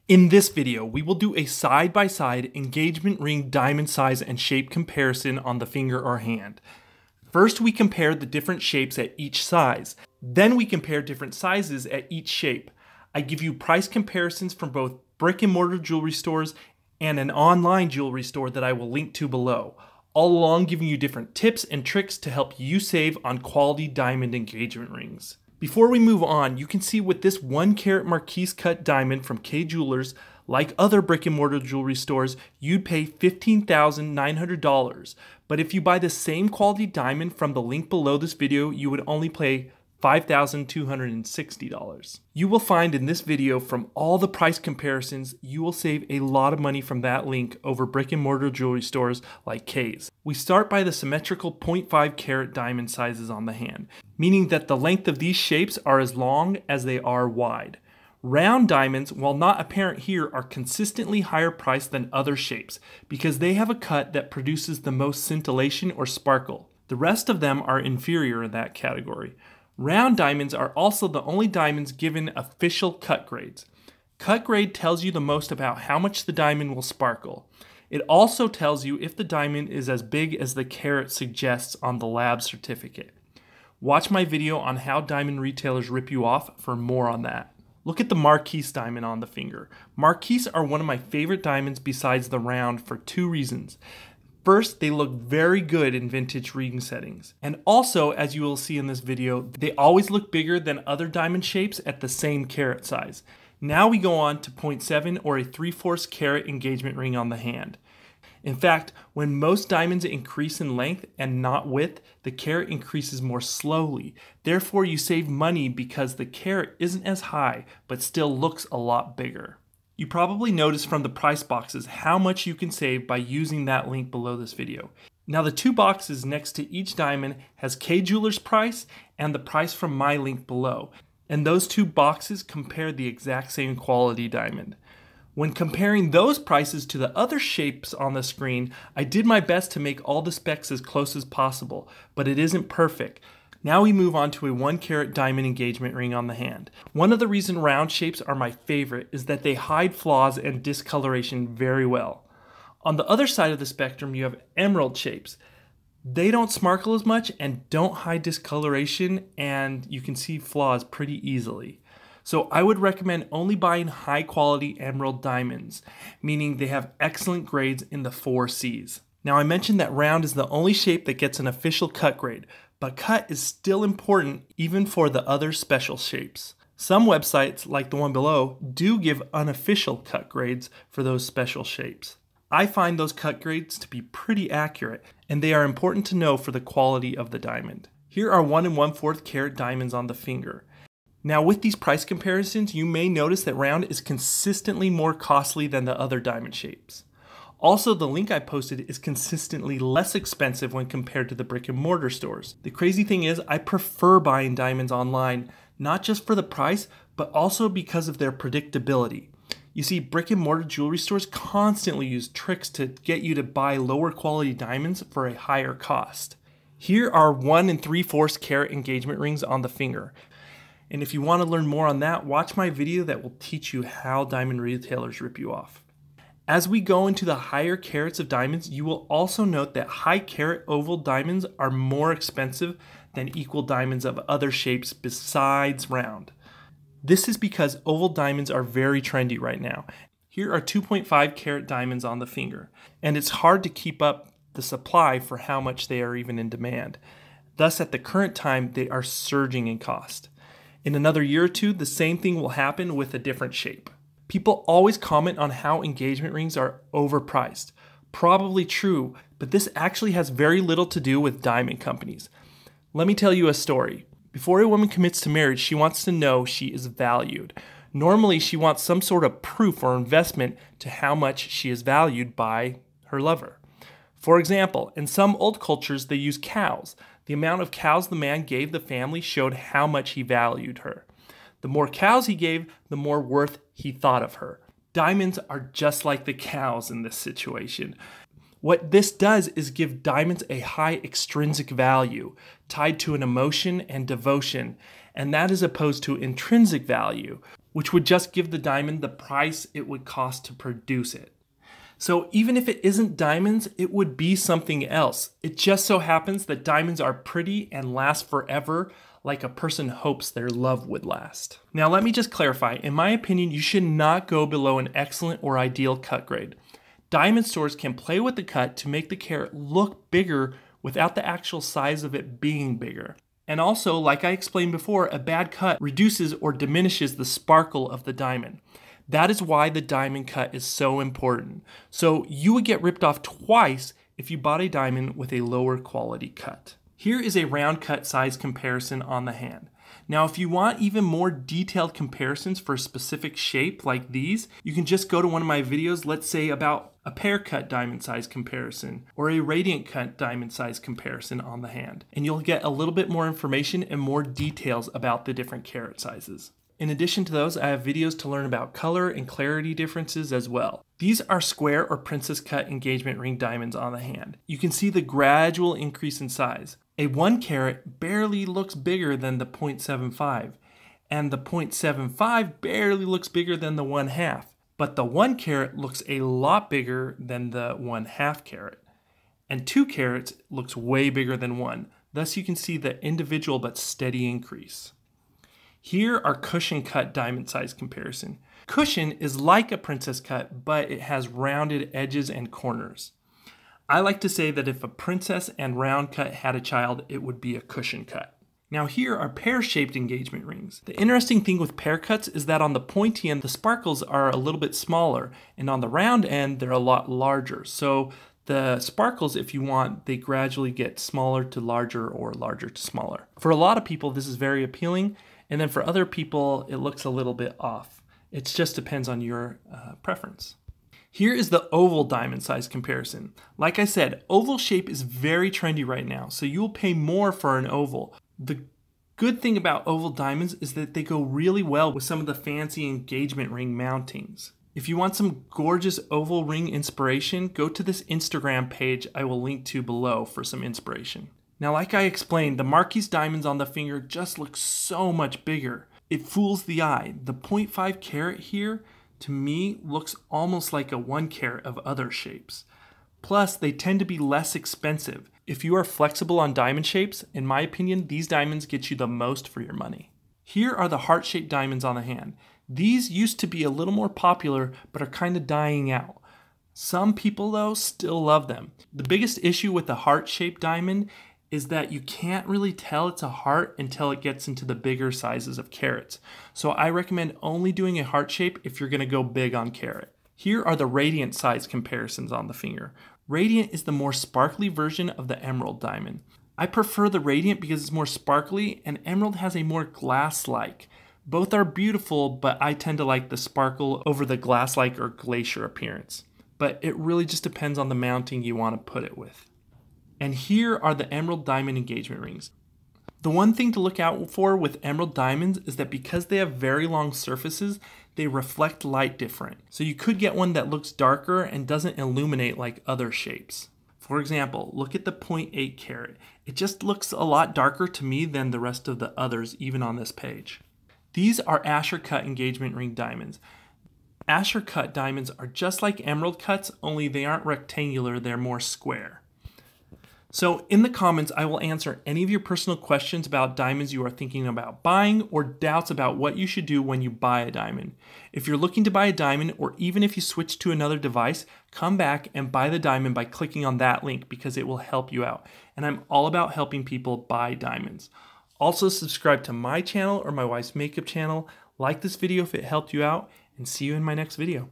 In this video, we will do a side-by-side engagement ring diamond size and shape comparison on the finger or hand. First, we compare the different shapes at each size. Then we compare different sizes at each shape. I give you price comparisons from both brick and mortar jewelry stores and an online jewelry store that I will link to below, all along giving you different tips and tricks to help you save on quality diamond engagement rings. Before we move on, you can see with this 1 carat Marquise cut diamond from K Jewelers, like other brick and mortar jewelry stores, you'd pay $15,900. But if you buy the same quality diamond from the link below this video, you would only pay $5,260. You will find in this video from all the price comparisons, you will save a lot of money from that link over brick and mortar jewelry stores like K's. We start by the symmetrical 0.5 carat diamond sizes on the hand, meaning that the length of these shapes are as long as they are wide. Round diamonds, while not apparent here, are consistently higher priced than other shapes because they have a cut that produces the most scintillation or sparkle. The rest of them are inferior in that category. Round diamonds are also the only diamonds given official cut grades. Cut grade tells you the most about how much the diamond will sparkle. It also tells you if the diamond is as big as the carat suggests on the lab certificate. Watch my video on how diamond retailers rip you off for more on that. Look at the Marquise diamond on the finger. Marquise are one of my favorite diamonds besides the round for two reasons. First, they look very good in vintage ring settings. And also, as you will see in this video, they always look bigger than other diamond shapes at the same carat size. Now we go on to 0.7 or a 3/4 carat engagement ring on the hand. In fact, when most diamonds increase in length and not width, the carat increases more slowly. Therefore, you save money because the carat isn't as high, but still looks a lot bigger. You probably noticed from the price boxes how much you can save by using that link below this video. Now the two boxes next to each diamond has K Jewelers price and the price from my link below. And those two boxes compare the exact same quality diamond. When comparing those prices to the other shapes on the screen, I did my best to make all the specs as close as possible, but it isn't perfect. Now we move on to a 1 carat diamond engagement ring on the hand. One of the reasons round shapes are my favorite is that they hide flaws and discoloration very well. On the other side of the spectrum, you have emerald shapes. They don't sparkle as much and don't hide discoloration, and you can see flaws pretty easily. So I would recommend only buying high quality emerald diamonds, meaning they have excellent grades in the 4 C's. Now I mentioned that round is the only shape that gets an official cut grade, but cut is still important even for the other special shapes. Some websites, like the one below, do give unofficial cut grades for those special shapes. I find those cut grades to be pretty accurate, and they are important to know for the quality of the diamond. Here are 1 1/4 carat diamonds on the finger. Now with these price comparisons, you may notice that round is consistently more costly than the other diamond shapes. Also, the link I posted is consistently less expensive when compared to the brick and mortar stores. The crazy thing is, I prefer buying diamonds online, not just for the price, but also because of their predictability. You see, brick and mortar jewelry stores constantly use tricks to get you to buy lower quality diamonds for a higher cost. Here are 1 3/4 carat engagement rings on the finger. And if you want to learn more on that, watch my video that will teach you how diamond retailers rip you off. As we go into the higher carats of diamonds, you will also note that high carat oval diamonds are more expensive than equal diamonds of other shapes besides round. This is because oval diamonds are very trendy right now. Here are 2.5 carat diamonds on the finger, and it's hard to keep up the supply for how much they are even in demand. Thus, at the current time, they are surging in cost. In another year or two, the same thing will happen with a different shape. People always comment on how engagement rings are overpriced. Probably true, but this actually has very little to do with diamond companies. Let me tell you a story. Before a woman commits to marriage, she wants to know she is valued. Normally, she wants some sort of proof or investment to how much she is valued by her lover. For example, in some old cultures, they use cows. The amount of cows the man gave the family showed how much he valued her. The more cows he gave, the more worth he thought of her. Diamonds are just like the cows in this situation. What this does is give diamonds a high extrinsic value tied to an emotion and devotion, and that is opposed to intrinsic value, which would just give the diamond the price it would cost to produce it. So even if it isn't diamonds, it would be something else. It just so happens that diamonds are pretty and last forever, like a person hopes their love would last. Now let me just clarify. In my opinion, you should not go below an excellent or ideal cut grade. Diamond stores can play with the cut to make the carat look bigger without the actual size of it being bigger. And also, like I explained before, a bad cut reduces or diminishes the sparkle of the diamond. That is why the diamond cut is so important. So you would get ripped off twice if you bought a diamond with a lower quality cut. Here is a round cut size comparison on the hand. Now, if you want even more detailed comparisons for a specific shape like these, you can just go to one of my videos, let's say about a Pear cut diamond size comparison or a radiant cut diamond size comparison on the hand. And you'll get a little bit more information and more details about the different carat sizes. In addition to those, I have videos to learn about color and clarity differences as well. These are square or princess cut engagement ring diamonds on the hand. You can see the gradual increase in size. A 1 carat barely looks bigger than the 0.75, and the 0.75 barely looks bigger than the 1/2. But the 1 carat looks a lot bigger than the 1/2 carat. And 2 carats looks way bigger than 1. Thus you can see the individual but steady increase. Here are cushion cut diamond size comparison. Cushion is like a princess cut, but it has rounded edges and corners. I like to say that if a princess and round cut had a child, it would be a cushion cut. Now here are pear-shaped engagement rings. The interesting thing with pear cuts is that on the pointy end, the sparkles are a little bit smaller, and on the round end, they're a lot larger. So the sparkles, if you want, they gradually get smaller to larger or larger to smaller. For a lot of people, this is very appealing, and then for other people, it looks a little bit off. It just depends on your preference. Here is the oval diamond size comparison. Like I said, oval shape is very trendy right now, so you'll pay more for an oval. The good thing about oval diamonds is that they go really well with some of the fancy engagement ring mountings. If you want some gorgeous oval ring inspiration, go to this Instagram page I will link to below for some inspiration. Now, like I explained, the Marquise diamonds on the finger just look so much bigger. It fools the eye. The 0.5 carat here, to me, looks almost like a 1 carat of other shapes. Plus, they tend to be less expensive. If you are flexible on diamond shapes, in my opinion, these diamonds get you the most for your money. Here are the heart-shaped diamonds on the hand. These used to be a little more popular, but are kind of dying out. Some people, though, still love them. The biggest issue with the heart-shaped diamond is that you can't really tell it's a heart until it gets into the bigger sizes of carats. So I recommend only doing a heart shape if you're going to go big on carat. Here are the radiant size comparisons on the finger. Radiant is the more sparkly version of the emerald diamond. I prefer the radiant because it's more sparkly, and emerald has a more glass-like. Both are beautiful, but I tend to like the sparkle over the glass-like or glacier appearance. But it really just depends on the mounting you want to put it with. And here are the emerald diamond engagement rings. The one thing to look out for with emerald diamonds is that because they have very long surfaces, they reflect light different. So you could get one that looks darker and doesn't illuminate like other shapes. For example, look at the 0.8 carat. It just looks a lot darker to me than the rest of the others, even on this page. These are Asscher cut engagement ring diamonds. Asscher cut diamonds are just like emerald cuts, only they aren't rectangular, they're more square. So in the comments, I will answer any of your personal questions about diamonds you are thinking about buying or doubts about what you should do when you buy a diamond. If you're looking to buy a diamond, or even if you switch to another device, come back and buy the diamond by clicking on that link because it will help you out. And I'm all about helping people buy diamonds. Also subscribe to my channel or my wife's makeup channel. Like this video if it helped you out, and see you in my next video.